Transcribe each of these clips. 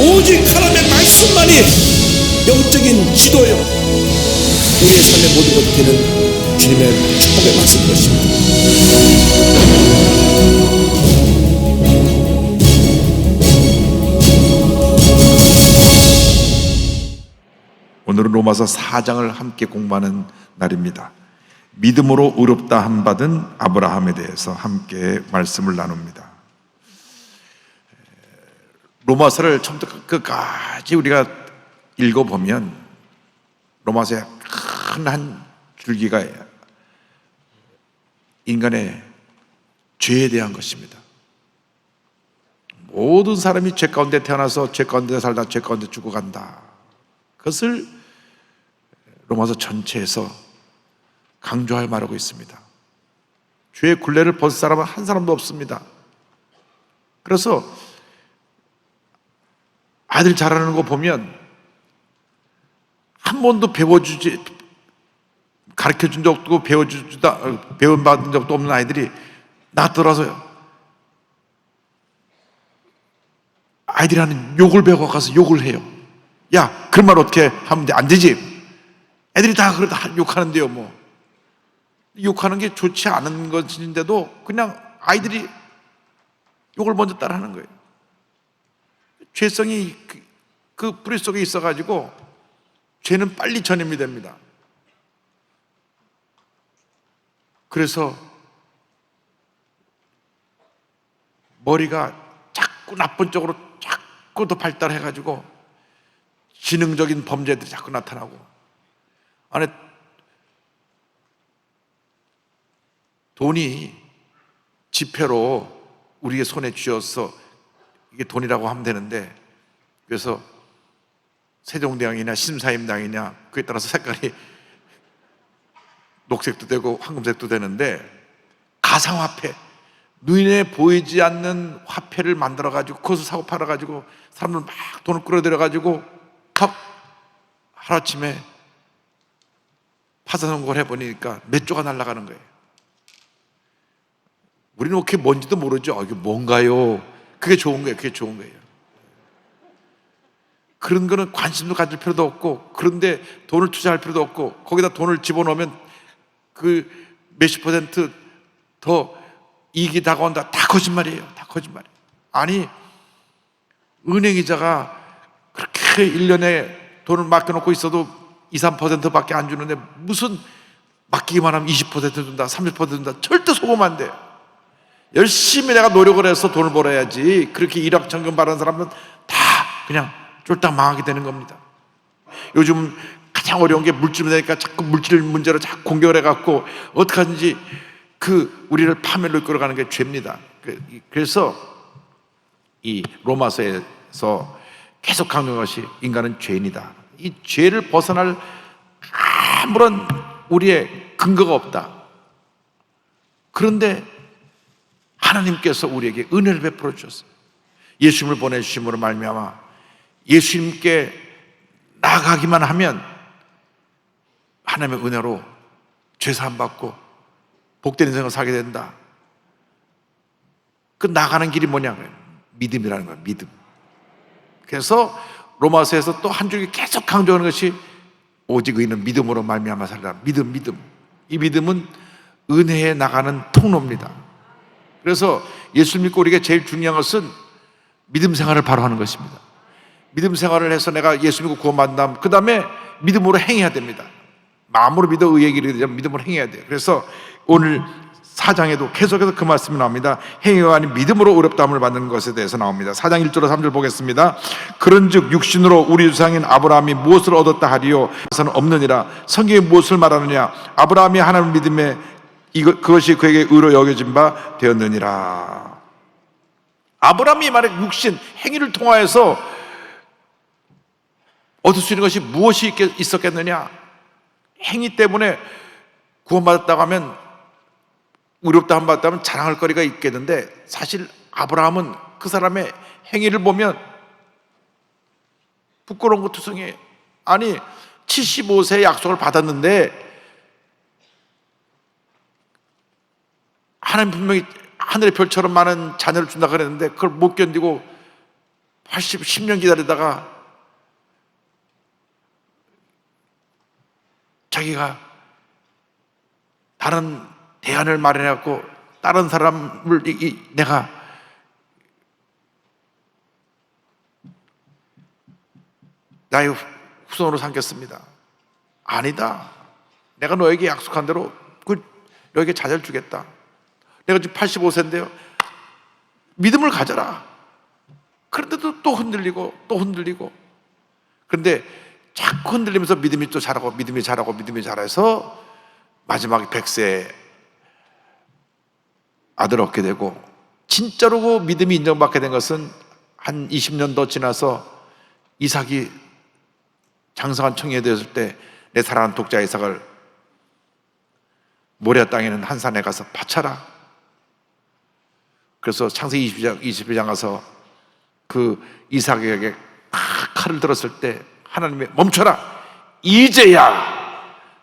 오직 하나님의 말씀만이 영적인 지도요, 우리의 삶의 모든 것이 되는 주님의 축복의 말씀인 것입니다. 오늘은 로마서 4장을 함께 공부하는 날입니다. 믿음으로 의롭다 함 받은 아브라함에 대해서 함께 말씀을 나눕니다. 로마서를 처음부터 끝까지 우리가 읽어보면 로마서의 큰 한 줄기가 인간의 죄에 대한 것입니다. 모든 사람이 죄 가운데 태어나서 죄 가운데 살다 죄 가운데 죽어간다. 그것을 로마서 전체에서 강조하여 말하고 있습니다. 죄의 굴레를 벗을 사람은 한 사람도 없습니다. 그래서 아들 자라는 거 보면 한 번도 가르쳐준 적도 없고 배움받은 적도 없는 아이들이 낳더라서요, 아이들이 하는 욕을 배워 가서 욕을 해요. 야, 그런 말 어떻게 하면 돼? 안 되지. 애들이 다 그러다 욕하는데요, 뭐. 욕하는 게 좋지 않은 것인데도 그냥 아이들이 욕을 먼저 따라하는 거예요. 죄성이 그 뿌리 속에 있어가지고 죄는 빨리 전염이 됩니다. 그래서 머리가 자꾸 나쁜 쪽으로 자꾸 더 발달해가지고 지능적인 범죄들이 자꾸 나타나고, 안에 돈이 지폐로 우리의 손에 쥐어서 이게 돈이라고 하면 되는데, 그래서 세종대왕이냐 심사임당이냐 그에 따라서 색깔이 녹색도 되고 황금색도 되는데, 가상화폐, 눈에 보이지 않는 화폐를 만들어가지고 그것을 사고 팔아가지고 사람들 막 돈을 끌어들여가지고 턱 하루아침에 파산선고를 해보니까 몇 조가 날아가는 거예요. 우리는 그게 뭔지도 모르죠. 이게 뭔가요? 그게 좋은 거예요. 그게 좋은 거예요. 그런 거는 관심도 가질 필요도 없고, 그런데 돈을 투자할 필요도 없고, 거기다 돈을 집어넣으면 그 몇십 퍼센트 더 이익이 다가온다. 다 거짓말이에요. 다 거짓말이에요. 아니, 은행이자가 그렇게 1년에 돈을 맡겨놓고 있어도 2, 3%밖에 안 주는데 무슨 맡기기만 하면 20% 준다, 30% 준다. 절대 속으면 안 돼요. 열심히 내가 노력을 해서 돈을 벌어야지. 그렇게 일확천금 바라는 사람은 다 그냥 쫄딱 망하게 되는 겁니다. 요즘 가장 어려운 게 물질 문제니까 자꾸 물질 문제로 자꾸 공격을 해갖고 어떻게 하든지 우리를 파멸로 이끌어가는 게 죄입니다. 그래서 이 로마서에서 계속 강조한 것이 인간은 죄인이다. 이 죄를 벗어날 아무런 우리의 근거가 없다. 그런데 하나님께서 우리에게 은혜를 베풀어 주셨어요. 예수님을 보내주심으로 말미암아 예수님께 나아가기만 하면 하나님의 은혜로 죄사함 받고 복된 인생을 살게 된다. 그 나가는 길이 뭐냐고요? 믿음이라는 거예요. 믿음. 그래서 로마서에서 또 한 줄기 계속 강조하는 것이 오직 의인은 믿음으로 말미암아 살리라. 믿음. 이 믿음은 은혜에 나가는 통로입니다. 그래서 예수를 믿고 우리에게 제일 중요한 것은 믿음 생활을 바로 하는 것입니다. 믿음 생활을 해서 내가 예수 믿고 구원받은 다음 그 다음에 믿음으로 행해야 됩니다. 마음으로 믿어 의에 이르게 되면 믿음으로 행해야 돼요. 그래서 오늘 4장에도 계속해서 그 말씀이 나옵니다. 행위가 아닌 믿음으로 의롭다함을 받는 것에 대해서 나옵니다. 4장 1절로 3절 보겠습니다. 그런즉 육신으로 우리 조상인 아브라함이 무엇을 얻었다 하리요? 그것은 없느니라. 성경이 무엇을 말하느냐? 아브라함이 하나님을 믿음에 그것이 그에게 의로 여겨진 바 되었느니라. 아브라함이 말해 육신, 행위를 통하여서 얻을 수 있는 것이 무엇이 있었겠느냐? 행위 때문에 구원받았다고 하면, 의롭다 함 받았다면 자랑할 거리가 있겠는데, 사실 아브라함은 그 사람의 행위를 보면 부끄러운 것 투성이에요. 아니 75세의 약속을 받았는데 하나님 분명히 하늘의 별처럼 많은 자녀를 준다 그랬는데 그걸 못 견디고 10년 기다리다가 자기가 다른 대안을 마련해갖고 다른 사람을 내가 나의 후손으로 삼겠습니다. 아니다. 내가 너에게 약속한 대로 너에게 자녀를 주겠다. 내가 지금 85세인데요. 믿음을 가져라. 그런데도 또 흔들리고 또 흔들리고. 그런데 자꾸 흔들리면서 믿음이 또 자라고 믿음이 자라고 믿음이 자라서 마지막에 100세 아들 얻게 되고, 진짜로 그 믿음이 인정받게 된 것은 한 20년 더 지나서 이삭이 장성한 청년이 되었을 때 내 사랑하는 독자 이삭을 모리아 땅에 있는 한 산에 가서 바쳐라. 그래서 창세기 22장 가서 그 이삭에게 칼을 들었을 때 하나님이 멈춰라. 이제야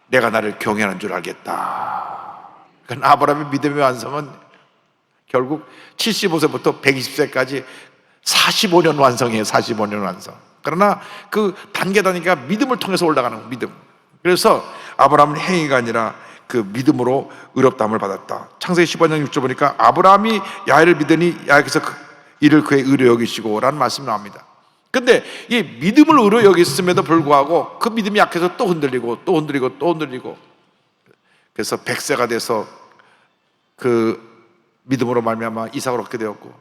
내가 나를 경외하는 줄 알겠다. 그러니까 아브라함의 믿음의 완성은 결국 75세부터 120세까지 45년 완성이에요. 45년 완성. 그러나 그 단계가 믿음을 통해서 올라가는 믿음. 그래서 아브라함은 행위가 아니라 그 믿음으로 의롭다함을 받았다. 창세기 15장 6절 보니까 아브라함이 야훼를 믿으니 야훼께서 이를 그의 의로 여기시고 라는 말씀이 나옵니다. 근데 이 믿음을 의로 여겼음에도 불구하고 그 믿음이 약해서 또 흔들리고 또 흔들리고 또 흔들리고, 그래서 100세가 돼서 그 믿음으로 말미암아 이삭을 얻게 되었고,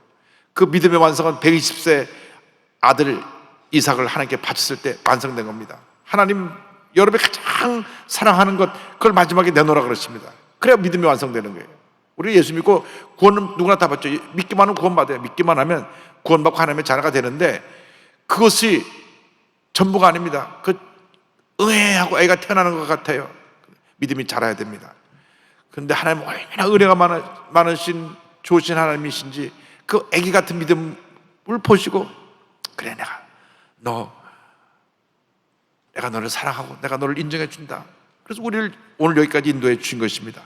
그 믿음의 완성은 120세 아들 이삭을 하나님께 바쳤을 때 완성된 겁니다. 하나님 여러분이 가장 사랑하는 것, 그걸 마지막에 내놓으라 그러십니다. 그래야 믿음이 완성되는 거예요. 우리 예수 믿고 구원은 누구나 다 받죠. 믿기만 하면 구원받아요. 믿기만 하면 구원받고 하나님의 자녀가 되는데, 그것이 전부가 아닙니다. 그 응애하고 애가 태어나는 것 같아요. 믿음이 자라야 됩니다. 그런데 하나님 얼마나 은혜가 많으신 좋으신 하나님이신지 그 애기 같은 믿음을 보시고, 그래 내가 너를 사랑하고 내가 너를 인정해 준다. 그래서 우리를 오늘 여기까지 인도해 주신 것입니다.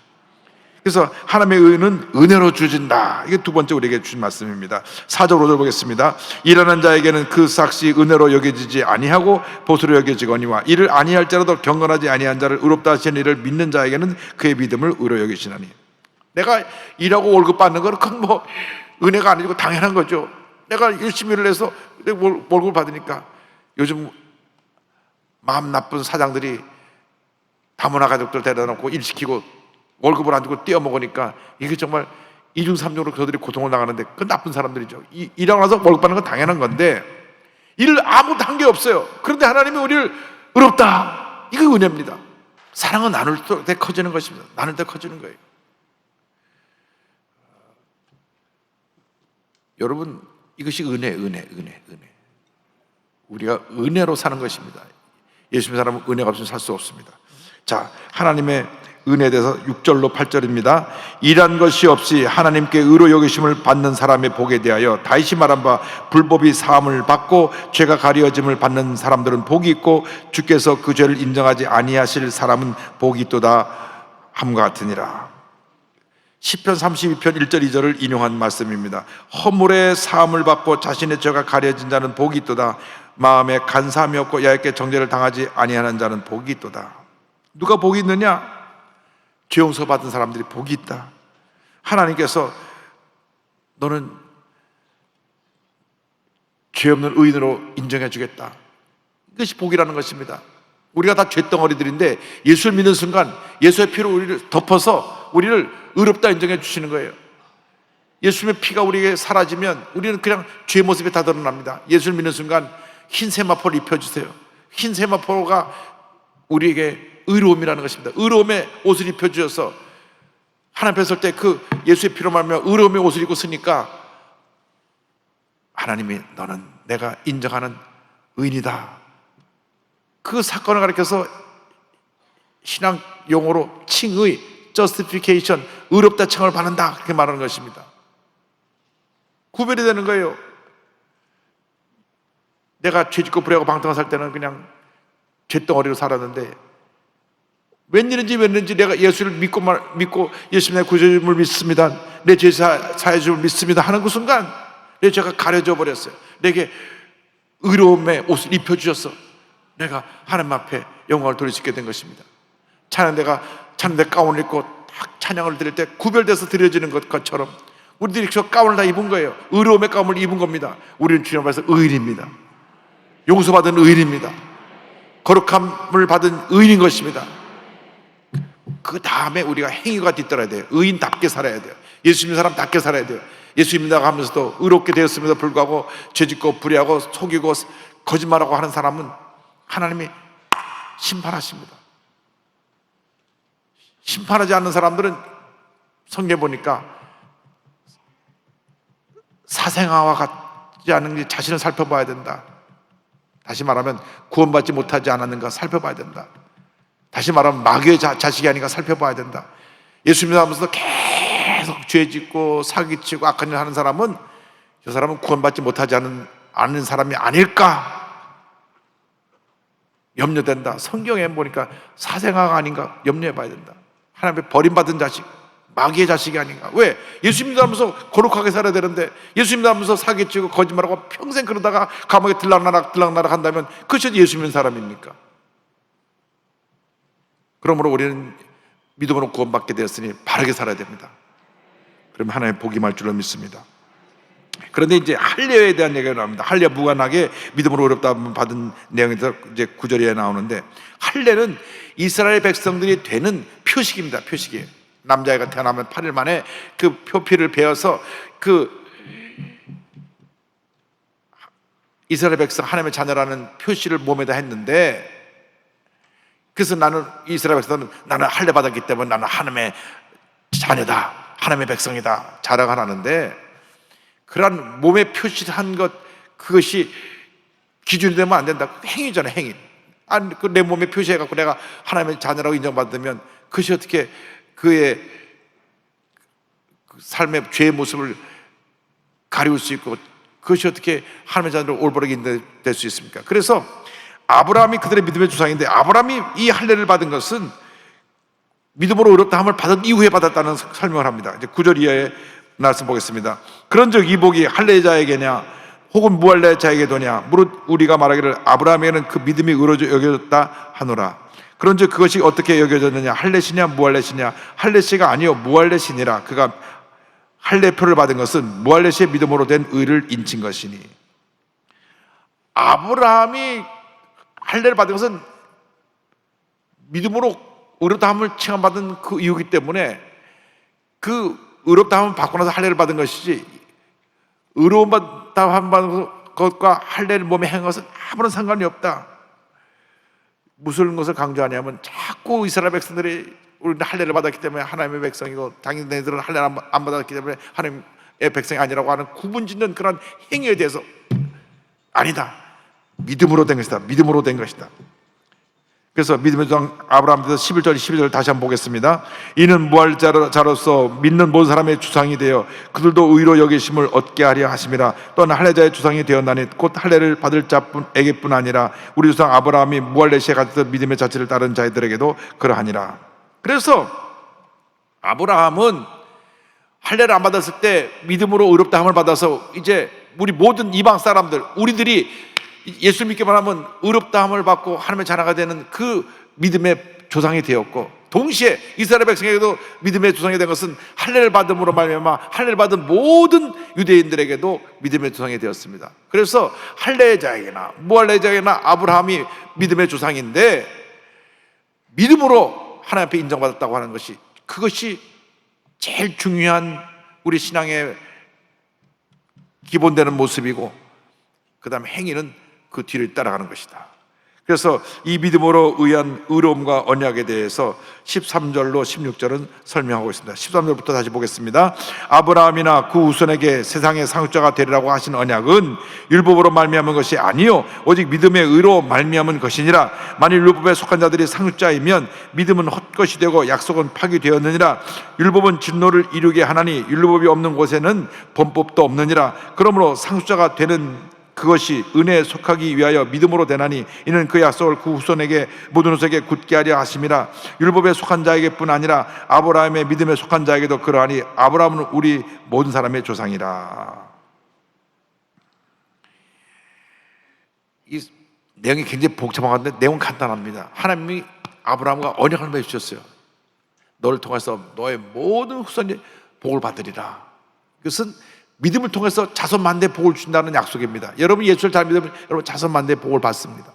그래서 하나님의 의는 은혜로 주어진다. 이게 두 번째 우리에게 주신 말씀입니다. 4절 5절 보겠습니다. 일하는 자에게는 그 삭시 은혜로 여겨지지 아니하고 보수로 여겨지거니와 이를 아니할지라도 경건하지 아니한 자를 의롭다 하시는 이를 믿는 자에게는 그의 믿음을 의로 여기시나니. 내가 일하고 월급 받는 건 그건 뭐 은혜가 아니고 당연한 거죠. 내가 열심히 일을 해서 월급을 받으니까. 요즘 마음 나쁜 사장들이 다문화 가족들 데려다 놓고 일 시키고 월급을 안 주고 떼어먹으니까 이게 정말 이중 삼중으로 그들이 고통을 당하는데, 그 나쁜 사람들이죠. 일하고 나서 월급 받는 건 당연한 건데 일을 아무도 한 게 없어요. 그런데 하나님이 우리를 의롭다. 이거 은혜입니다. 사랑은 나눌 때 커지는 것입니다. 나눌 때 커지는 거예요. 여러분, 이것이 은혜. 우리가 은혜로 사는 것입니다. 예수 믿는 사람은 은혜가 없으면 살 수 없습니다. 자, 하나님의 은혜에 대해서 6절로 8절입니다. 일한 것이 없이 하나님께 의로 여기심을 받는 사람의 복에 대하여 다윗이 말한 바 불법이 사함을 받고 죄가 가려짐을 받는 사람들은 복이 있고 주께서 그 죄를 인정하지 아니하실 사람은 복이 있도다 함과 같으니라. 시편 32편 1절 2절을 인용한 말씀입니다. 허물의 사함을 받고 자신의 죄가 가려진 자는 복이 있도다. 마음에 간사함이 없고 야훼께 정죄를 당하지 아니하는 자는 복이 있도다. 누가 복이 있느냐? 죄 용서 받은 사람들이 복이 있다. 하나님께서 너는 죄 없는 의인으로 인정해 주겠다. 이것이 복이라는 것입니다. 우리가 다 죄덩어리들인데 예수를 믿는 순간 예수의 피로 우리를 덮어서 우리를 의롭다 인정해 주시는 거예요. 예수님의 피가 우리에게 사라지면 우리는 그냥 죄의 모습이 다 드러납니다. 예수를 믿는 순간 흰 세마포를 입혀주세요. 흰 세마포가 우리에게 의로움이라는 것입니다. 의로움의 옷을 입혀주셔서 하나님 앞에 설 때 그 예수의 피로 말하며 의로움의 옷을 입고 쓰니까 하나님이 너는 내가 인정하는 의인이다. 그 사건을 가리켜서 신앙 용어로 칭의, justification, 의롭다 칭을 받는다, 그렇게 말하는 것입니다. 구별이 되는 거예요. 내가 죄짓고 불의하고 방탕한 살 때는 그냥 죄덩어리로 살았는데 웬일인지 내가 예수를 믿고 예수님의 구주님을 믿습니다, 내 죄 사해줌을 믿습니다 하는 그 순간 내 죄가 가려져 버렸어요. 내게 의로움의 옷을 입혀주셔서 내가 하나님 앞에 영광을 돌릴 수 있게 된 것입니다. 찬양대 가운을 입고 딱 찬양을 드릴 때 구별돼서 드려지는 것처럼 우리들이 저 가운을 다 입은 거예요. 의로움의 가운을 입은 겁니다. 우리는 주님 앞에서 의인입니다. 용서받은 의인입니다. 거룩함을 받은 의인인 것입니다. 그 다음에 우리가 행위가 뒤따라야 돼요. 의인답게 살아야 돼요. 예수 믿는 사람답게 살아야 돼요. 예수 믿는다고 하면서도 의롭게 되었음에도 불구하고 죄짓고 불의하고 속이고 거짓말하고 하는 사람은 하나님이 심판하십니다. 심판하지 않는 사람들은 성경에 보니까 사생아와 같지 않은지 자신을 살펴봐야 된다. 다시 말하면 구원받지 못하지 않았는가 살펴봐야 된다. 다시 말하면 마귀의 자식이 아닌가 살펴봐야 된다. 예수 믿으면서도 계속 죄짓고 사기치고 악한 일 하는 사람은 저 사람은 구원받지 못하지 않는 사람이 아닐까 염려된다. 성경에 보니까 사생아가 아닌가 염려해 봐야 된다. 하나님의 버림받은 자식, 마귀의 자식이 아닌가. 왜? 예수 믿으면서 거룩하게 살아야 되는데 예수 믿으면서 사기치고 거짓말하고 평생 그러다가 감옥에 들락날락 한다면 그것이 예수 믿는 사람입니까? 그러므로 우리는 믿음으로 구원받게 되었으니 바르게 살아야 됩니다. 그러면 하나님의 복이 임할 줄로 믿습니다. 그런데 이제 할례에 대한 얘기가 나옵니다. 할례와 무관하게 믿음으로 의롭다함을 받은 내용에서 이제 9절에 나오는데, 할례는 이스라엘 백성들이 되는 표식입니다. 표식이에요. 남자애가 태어나면 8일 만에 그 표피를 베어서 그 이스라엘 백성 하나님의 자녀라는 표시를 몸에다 했는데, 그래서 나는 이스라엘 백성은 나는 할례 받았기 때문에 나는 하나님의 자녀다, 하나님의 백성이다 자랑을 하는데, 그러한 몸에 표시한 것, 그것이 기준이 되면 안 된다. 행위잖아요, 행위. 내 몸에 표시해갖고 내가 하나님의 자녀라고 인정받으면 그것이 어떻게 그의 삶의 죄의 모습을 가리울 수 있고 그것이 어떻게 하나님의 자녀로 올바르게 인정될 수 있습니까? 그래서 아브라함이 그들의 믿음의 주상인데, 아브라함이 이 할례를 받은 것은 믿음으로 의롭다함을 받은 이후에 받았다는 설명을 합니다. 이제 9절 이하의 말씀 보겠습니다. 그런즉 이 복이 할례자에게냐 혹은 무할례자에게 도냐? 무릇 우리가 말하기를 아브라함에게는 그 믿음이 의로져 여겨졌다 하노라. 그런즉 그것이 어떻게 여겨졌느냐? 할례시냐 무할례시냐? 할례시가 아니요 무할례시니라. 그가 할례표를 받은 것은 무할례시의 믿음으로 된 의를 인친 것이니. 아브라함이 할례를 받은 것은 믿음으로 의롭다함을 칭함받은 그 이유이기 때문에 그 의롭다함을 받고 나서 할례를 받은 것이지, 의로움받다 받은 것과 할례를 몸에 행한 것은 아무런 상관이 없다. 무슨 것을 강조하냐면, 자꾸 이스라엘 백성들이 우리는 할례를 받았기 때문에 하나님의 백성이고 당신들은 할례를 안 받았기 때문에 하나님의 백성이 아니라고 하는 구분짓는 그런 행위에 대해서 아니다. 믿음으로 된 것이다. 믿음으로 된 것이다. 그래서 믿음의 조상 아브라함에서 11절 12절 다시 한번 보겠습니다. 이는 무할자로서 믿는 모든 사람의 주상이 되어 그들도 의로 여기심을 얻게 하려 하심이라. 또한 할례자의 주상이 되었나니 곧 할례를 받을 자에게뿐 아니라 우리 주상 아브라함이 무할례시에 가졌던 믿음의 자체를 따른 자들에게도 그러하니라. 그래서 아브라함은 할례를 안 받았을 때 믿음으로 의롭다함을 받아서 이제 우리 모든 이방 사람들, 우리들이 예수 믿기만 하면 의롭다함을 받고 하나님의 자녀가 되는 그 믿음의 조상이 되었고, 동시에 이스라엘 백성에게도 믿음의 조상이 된 것은 할례를 받음으로 말미암아 할례를 받은 모든 유대인들에게도 믿음의 조상이 되었습니다. 그래서 할례자에게나 무할례자에게나 아브라함이 믿음의 조상인데, 믿음으로 하나님 앞에 인정받았다고 하는 것이, 그것이 제일 중요한 우리 신앙의 기본되는 모습이고, 그 다음에 행위는 그 뒤를 따라가는 것이다. 그래서 이 믿음으로 의한 의로움과 언약에 대해서 13절로 16절은 설명하고 있습니다. 13절부터 다시 보겠습니다. 아브라함이나 그 후손에게 세상의 상속자가 되리라고 하신 언약은 율법으로 말미암은 것이 아니요 오직 믿음의 의로 말미암은 것이니라. 만일 율법에 속한 자들이 상속자이면 믿음은 헛것이 되고 약속은 파기되었느니라. 율법은 진노를 이루게 하나니 율법이 없는 곳에는 범법도 없느니라. 그러므로 상속자가 되는 그것이 은혜에 속하기 위하여 믿음으로 되나니 이는 그 약속을 그 후손에게 모든 후손에게 굳게 하려 하심이라. 율법에 속한 자에게뿐 아니라 아브라함의 믿음에 속한 자에게도 그러하니 아브라함은 우리 모든 사람의 조상이라. 이 내용이 굉장히 복잡한 건데 내용은 간단합니다. 하나님이 아브라함과 언약을 맺으셨어요. 너를 통해서 너의 모든 후손이 복을 받으리라. 이것은 믿음을 통해서 자손 만대 복을 준다는 약속입니다. 여러분 예수를 잘 믿으면 여러분 자손 만대 복을 받습니다.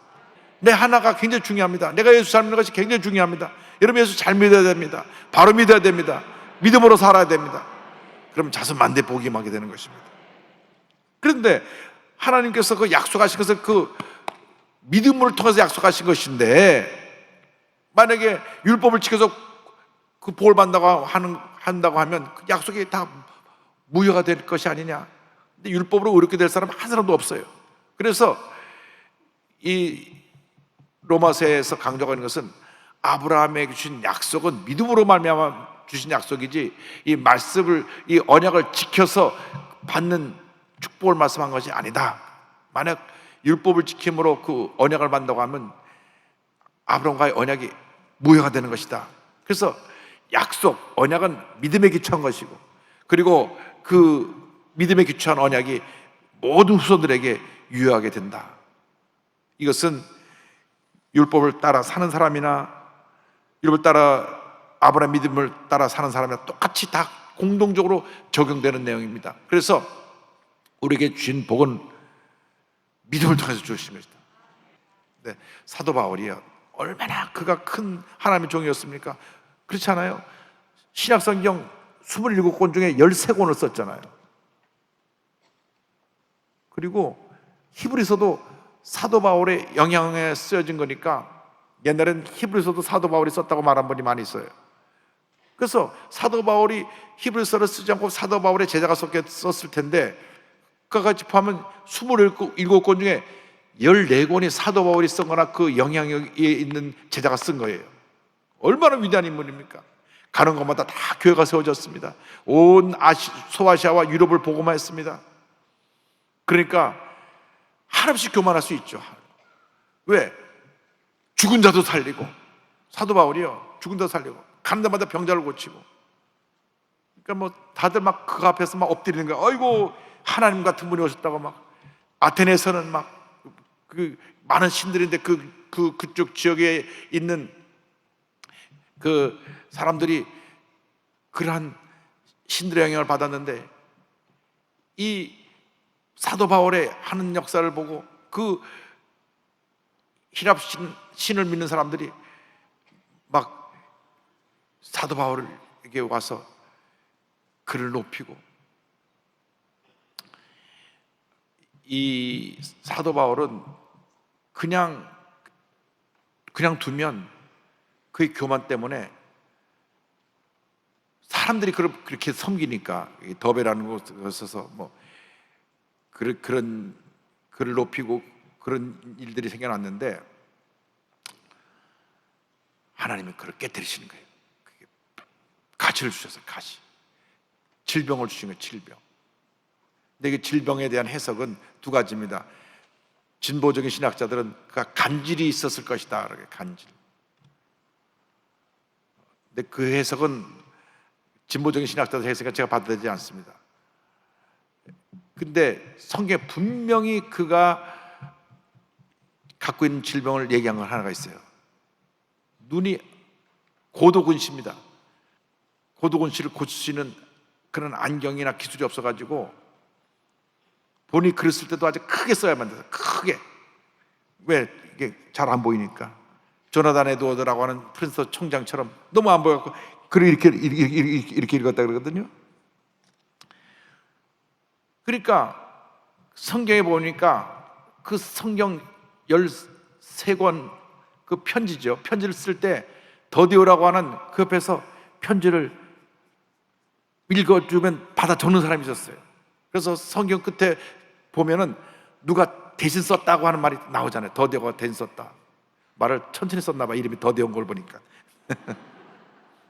내 하나가 굉장히 중요합니다. 내가 예수 잘 믿는 것이 굉장히 중요합니다. 여러분 예수 잘 믿어야 됩니다. 바로 믿어야 됩니다. 믿음으로 살아야 됩니다. 그럼 자손 만대 복이 임하게 되는 것입니다. 그런데 하나님께서 그 약속하신 것을 그 믿음을 통해서 약속하신 것인데, 만약에 율법을 지켜서 그 복을 받는다고 한다고 하면 그 약속이 다 무효가 될 것이 아니냐. 근데 율법으로 의롭게 될 사람 한 사람도 없어요. 그래서 이 로마서에서 강조하는 것은 아브라함에게 주신 약속은 믿음으로 말미암아 주신 약속이지, 이 말씀을, 이 언약을 지켜서 받는 축복을 말씀한 것이 아니다. 만약 율법을 지킴으로 그 언약을 받는다고 하면 아브라함과의 언약이 무효가 되는 것이다. 그래서 약속, 언약은 믿음에 기초한 것이고, 그리고 그 믿음에 기초한 언약이 모든 후손들에게 유효하게 된다. 이것은 율법을 따라 사는 사람이나 율법을 따라 아브라함 믿음을 따라 사는 사람이나 똑같이 다 공동적으로 적용되는 내용입니다. 그래서 우리에게 주신 복은 믿음을 통해서 주신 것이다. 네, 사도 바울이요, 얼마나 그가 큰 하나님의 종이었습니까? 그렇지 않아요? 신약성경 27권 중에 13권을 썼잖아요. 그리고 히브리서도 사도 바울의 영향에 쓰여진 거니까, 옛날엔 히브리서도 사도 바울이 썼다고 말한 분이 많이 있어요. 그래서 사도 바울이 히브리서를 쓰지 않고 사도 바울의 제자가 썼을 텐데, 그까지 포함하면 27권 중에 14권이 사도 바울이 쓴 거나 그 영향력에 있는 제자가 쓴 거예요. 얼마나 위대한 인물입니까? 가는 곳마다 다 교회가 세워졌습니다. 온 소아시아와 유럽을 복음화했습니다. 그러니까 한없이 교만할 수 있죠. 왜? 죽은 자도 살리고, 사도 바울이요, 죽은 자도 살리고, 가는 데마다 병자를 고치고. 그러니까 뭐 다들 막 그 앞에서 막 엎드리는 거야. 아이고, 하나님 같은 분이 오셨다고. 막 아테네에서는 막 그 많은 신들인데 그쪽 지역에 있는 그 사람들이 그러한 신들의 영향을 받았는데, 이 사도 바울의 하는 역사를 보고 그 히랍 신을 믿는 사람들이 막 사도 바울에게 와서 그를 높이고, 이 사도 바울은 그냥 두면 그의 교만 때문에 사람들이 그렇게 섬기니까, 더베라는 곳에서 뭐 그런 그를 높이고 그런 일들이 생겨났는데, 하나님이 그를 깨뜨리시는 거예요. 가시를 주셔서, 가시, 질병을 주신 거예요. 질병. 근데 이 질병에 대한 해석은 두 가지입니다. 진보적인 신학자들은 그가 간질이 있었을 것이다, 이렇게 간질. 근데 그 해석은 진보적인 신학자들 해석은 제가 받아들이지 않습니다. 근데 성경에 분명히 그가 갖고 있는 질병을 얘기한 건 하나가 있어요. 눈이 고도근시입니다. 고도근시를 고칠 수 있는 그런 안경이나 기술이 없어가지고 본인이 글을 쓸 때도 아주 크게 써야만 돼서, 크게. 왜? 이게 잘 안 보이니까. 조나단 에드워드라고 하는 프린스턴 총장처럼 너무 안 보여갖고 글을 이렇게 읽었다 그러거든요. 그러니까 성경에 보니까 그 성경 13권 그 편지죠. 편지를 쓸 때 더디오라고 하는 그 옆에서 편지를 읽어주면 받아 적는 사람이 있었어요. 그래서 성경 끝에 보면은 누가 대신 썼다고 하는 말이 나오잖아요. 더디오가 대신 썼다. 말을 천천히 썼나 봐, 이름이 더디온 걸 보니까.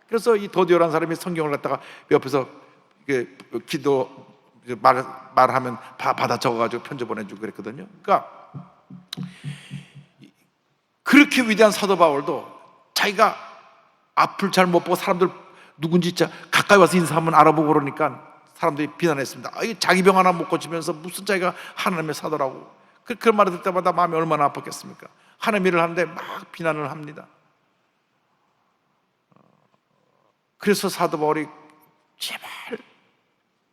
그래서 이 더디오라는 사람이 성경을 갖다가 옆에서 기도 말하면 받아 적어가지고 편지 보내주고 그랬거든요. 그러니까 그렇게 위대한 사도 바울도 자기가 앞을 잘 못 보고 사람들 누군지 진짜 가까이 와서 인사하면 알아보고 그러니까 사람들이 비난했습니다. 자기 병 하나 못 고치면서 무슨 자기가 하나님의 사도라고. 그런 말을 듣을 때마다 마음이 얼마나 아팠겠습니까? 하나님 일을 하는데 막 비난을 합니다. 그래서 사도 바울이 제발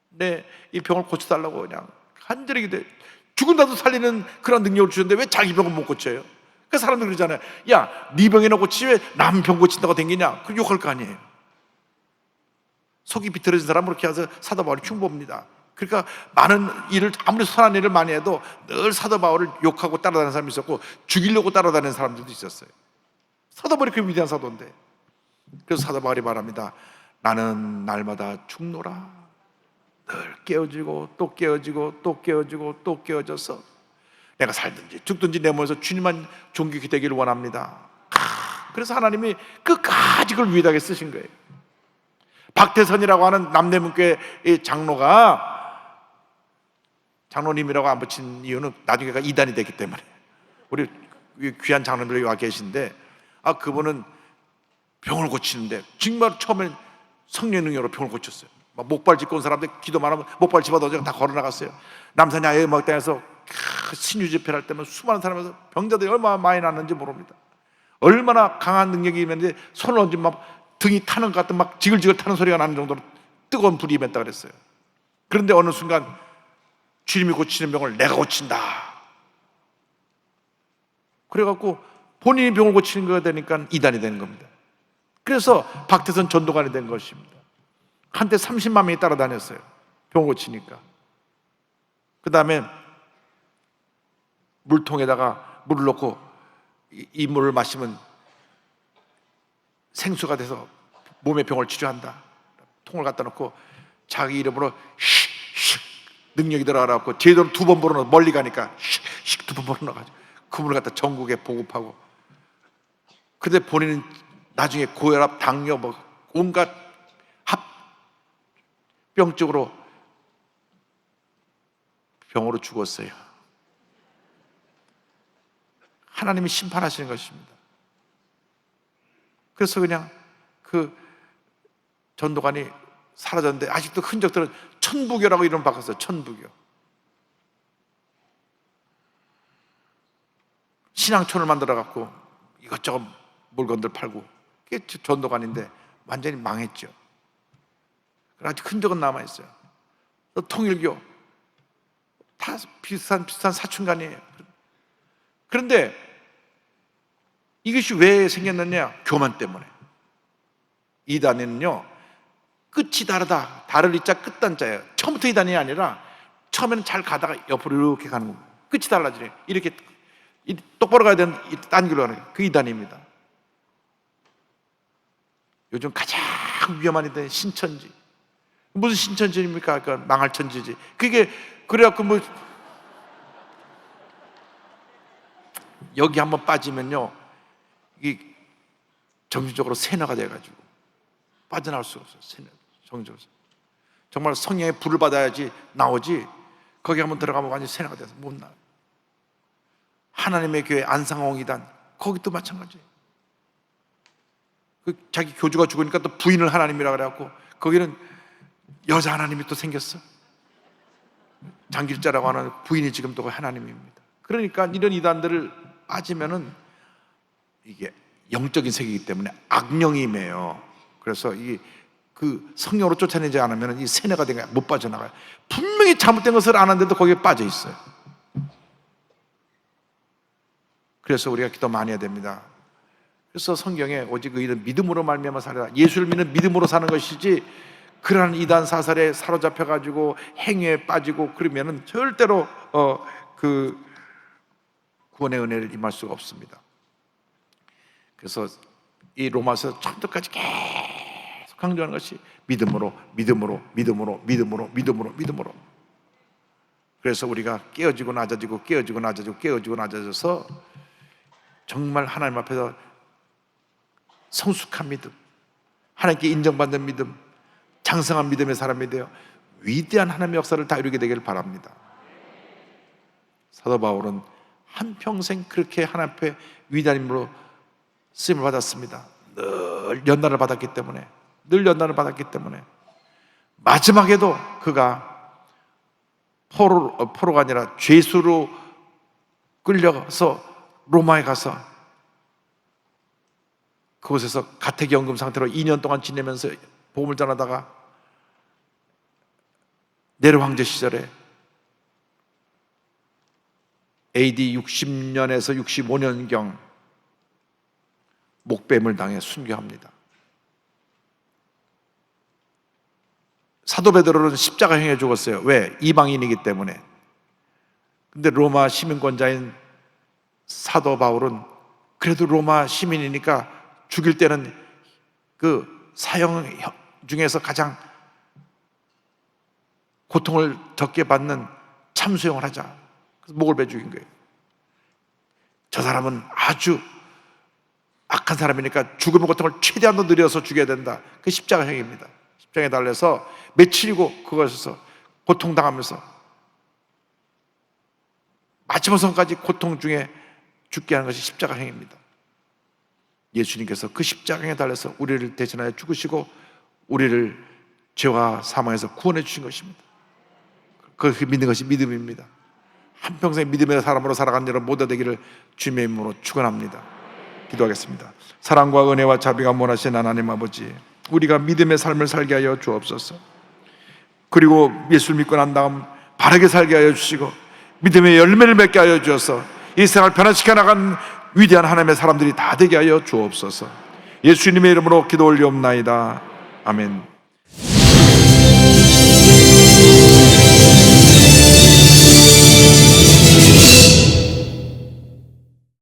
내 이 병을 고쳐달라고 그냥 간절히 기도해. 죽은다도 살리는 그런 능력을 주셨는데 왜 자기 병은 못 고쳐요? 그 사람들 그러잖아요. 야, 네 병이나 고치지 왜 남 병 고친다고 댕기냐? 그 욕할 거 아니에요. 속이 비틀어진 사람은 그렇게 해서 사도 바울이 흉보입니다. 그러니까 많은 일을, 아무리 선한 일을 많이 해도 늘 사도 바울을 욕하고 따라다니는 사람이 있었고 죽이려고 따라다니는 사람들도 있었어요. 사도 바울이 그 위대한 사도인데. 그래서 사도 바울이 말합니다. 나는 날마다 죽노라. 늘 깨어지고 또 깨어지고 또 깨어지고 또 깨어져서 내가 살든지 죽든지 내 몸에서 주님만 존귀케 되기를 원합니다. 그래서 하나님이 끝까지 그걸 위대하게 쓰신 거예요. 박태선이라고 하는 남대문교회 장로님이라고 안 붙인 이유는 나중에가 이단이 됐기 때문에. 우리 귀한 장로님들이 와 계신데, 그분은 병을 고치는데 정말 처음엔 성령의 능력으로 병을 고쳤어요. 막 목발 짚고 온 사람들 기도만 하면 목발 집어넣어서 다 걸어 나갔어요. 남산 야외 음악당에서 신유 집회를 할 때면 수많은 사람에서 병자들이 얼마나 많이 났는지 모릅니다. 얼마나 강한 능력이 있는데 손을 얹으면 막 등이 타는 것 같은 막 지글지글 타는 소리가 나는 정도로 뜨거운 불이 임했다 그랬어요. 그런데 어느 순간 주님이 고치는 병을 내가 고친다. 그래갖고 본인이 병을 고치는 거가 되니까 이단이 되는 겁니다. 그래서 박태선 전도관이 된 것입니다. 한때 30만 명이 따라다녔어요. 병 고치니까. 그 다음에 물통에다가 물을 넣고 이 물을 마시면 생수가 돼서 몸의 병을 치료한다. 통을 갖다 놓고 자기 이름으로 슉슉 능력이 들어가고 제대로 2번 불어넣어. 멀리 가니까 슉슉 2번 불어넣어가지고 그 물을 갖다 전국에 보급하고. 근데 본인은 나중에 고혈압, 당뇨, 뭐 온갖 합병증으로 병으로 죽었어요. 하나님이 심판하시는 것입니다. 그래서 그냥 그 전도관이 사라졌는데 아직도 흔적들은 천부교라고 이름 바꿨어요. 천부교. 신앙촌을 만들어 갖고 이것저것 물건들 팔고, 그게 전도관인데 완전히 망했죠. 아직 흔적은 남아있어요. 또 통일교 다 비슷한 사춘간이에요. 그런데 이것이 왜 생겼느냐? 교만 때문에. 이단에는요 끝이 다르다. 다를 이자 끝단자예요. 처음부터 이단이 아니라 처음에는 잘 가다가 옆으로 이렇게 가는 겁니다. 끝이 달라지네요. 이렇게 똑바로 가야 되는 딴 길로 가는 게 그 이단입니다. 요즘 가장 위험한 이단이 신천지. 무슨 신천지입니까? 그러니까 망할 천지지. 그게 그래갖고 뭐 여기 한번 빠지면요 이게 정신적으로 세뇌가 돼가지고 빠져나올 수가 없어요. 정신적으로 정말 성령의 불을 받아야지 나오지. 거기 한번 들어가면 완전 세뇌가 돼서 못 나와요. 하나님의 교회 안상홍이단 거기도 마찬가지예요. 그 자기 교주가 죽으니까 또 부인을 하나님이라 그래갖고 거기는 여자 하나님이 또 생겼어. 장길자라고 하는 부인이 지금 또 하나님입니다. 그러니까 이런 이단들을 빠지면은 이게 영적인 세계이기 때문에 악령이 임해요. 그래서 그 성령으로 쫓아내지 않으면 이 세뇌가 되니까 못 빠져나가요. 분명히 잘못된 것을 아는데도 거기에 빠져 있어요. 그래서 우리가 기도 많이 해야 됩니다. 그래서 성경에 오직 의인은 믿음으로 말미암아 살리라. 예수를 믿는 믿음으로 사는 것이지 그러한 이단 사설에 사로잡혀가지고 행위에 빠지고 그러면은 절대로 그 구원의 은혜를 임할 수가 없습니다. 그래서 이 로마서 처음부터까지 계속 강조하는 것이 믿음으로. 그래서 우리가 깨어지고 낮아져서 정말 하나님 앞에서 성숙한 믿음, 하나님께 인정받는 믿음, 장성한 믿음의 사람이 되어 위대한 하나님의 역사를 다 이루게 되기를 바랍니다. 사도 바울은 한평생 그렇게 하나님 앞에 위대한 인물로 쓰임을 받았습니다. 늘 연단을 받았기 때문에 마지막에도 그가 포로가 아니라 죄수로 끌려서 로마에 가서 그곳에서 가택연금 상태로 2년 동안 지내면서 복음을 전하다가 네로 황제 시절에 AD 60년에서 65년경 목뱀을 당해 순교합니다. 사도 베드로는 십자가형에 죽었어요. 왜? 이방인이기 때문에. 근데 로마 시민권자인 사도 바울은 그래도 로마 시민이니까 죽일 때는 그 사형 중에서 가장 고통을 적게 받는 참수형을 하자. 그래서 목을 베 죽인 거예요. 저 사람은 아주 악한 사람이니까 죽음의 고통을 최대한도 늘려서 죽여야 된다. 그 십자가형입니다. 십자가에 달려서 며칠이고 그것에서 고통당하면서 마지막선까지 고통 중에 죽게 하는 것이 십자가형입니다. 예수님께서 그 십자가에 달려서 우리를 대신하여 죽으시고 우리를 죄와 사망에서 구원해 주신 것입니다. 그걸 믿는 것이 믿음입니다. 한평생 믿음의 사람으로 살아간 여러분 모두 되기를 주님의 이름으로 축원합니다. 기도하겠습니다. 사랑과 은혜와 자비가 원하신 하나님 아버지, 우리가 믿음의 삶을 살게 하여 주옵소서. 그리고 예수를 믿고 난 다음 바르게 살게 하여 주시고 믿음의 열매를 맺게 하여 주셔서 이 세상을 변화시켜 나간 위대한 하나님의 사람들이 다 되게 하여 주옵소서. 예수님의 이름으로 기도 올리옵나이다. 아멘.